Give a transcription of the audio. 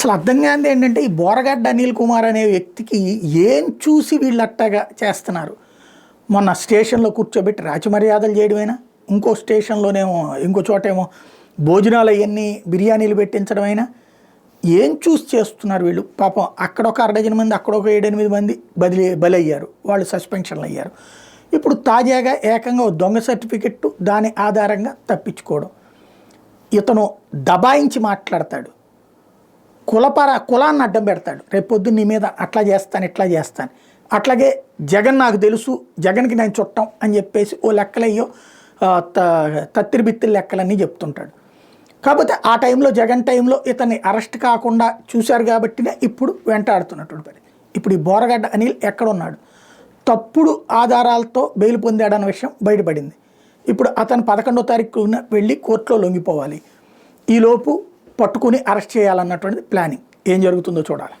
అసలు అర్థం కానిది ఏంటంటే ఈ బోరగడ్డ అనిల్ కుమార్ అనే వ్యక్తికి ఏం చూసి వీళ్ళు అట్టగా చేస్తున్నారు. మొన్న స్టేషన్లో కూర్చోబెట్టి రాచమర్యాదలు చేయడమైనా, ఇంకో స్టేషన్లోనేమో ఇంకో చోటేమో భోజనాలు అవన్నీ బిర్యానీలు పెట్టించడమైనా ఏం చూసి చేస్తున్నారు వీళ్ళు. పాపం అక్కడ ఒక 6 మంది, అక్కడ ఒక 7-8 మంది బలయ్యారు, వాళ్ళు సస్పెన్షన్లు అయ్యారు. ఇప్పుడు తాజాగా ఏకంగా దొంగ సర్టిఫికెట్, దాని ఆధారంగా తప్పించుకోవడం. ఇతను దబాయించి మాట్లాడతాడు, కులాన్ని అడ్డం పెడతాడు. రేపు పొద్దున్న నీ మీద అట్లా చేస్తాను ఇట్లా చేస్తాను, అట్లాగే జగన్ నాకు తెలుసు, జగన్కి నేను చుట్టం అని చెప్పేసి ఓ లెక్కలయ్యో తత్తిరి బిత్తిరి లెక్కలన్నీ చెప్తుంటాడు. కాకపోతే ఆ టైంలో జగన్ టైంలో ఇతన్ని అరెస్ట్ కాకుండా చూశారు కాబట్టినే ఇప్పుడు వెంటాడుతున్నటువంటి పని. ఇప్పుడు ఈ బోరగడ్డ అనిల్ ఎక్కడున్నాడు, తప్పుడు ఆధారాలతో బెయిల్ పొందాడన్న విషయం బయటపడింది. ఇప్పుడు అతను 11వ తారీఖున వెళ్ళి కోర్టులో లొంగిపోవాలి. ఈలోపు పట్టుకుని అరెస్ట్ చేయాలన్నటువంటిది ప్లానింగ్. ఏం జరుగుతుందో చూడాలి.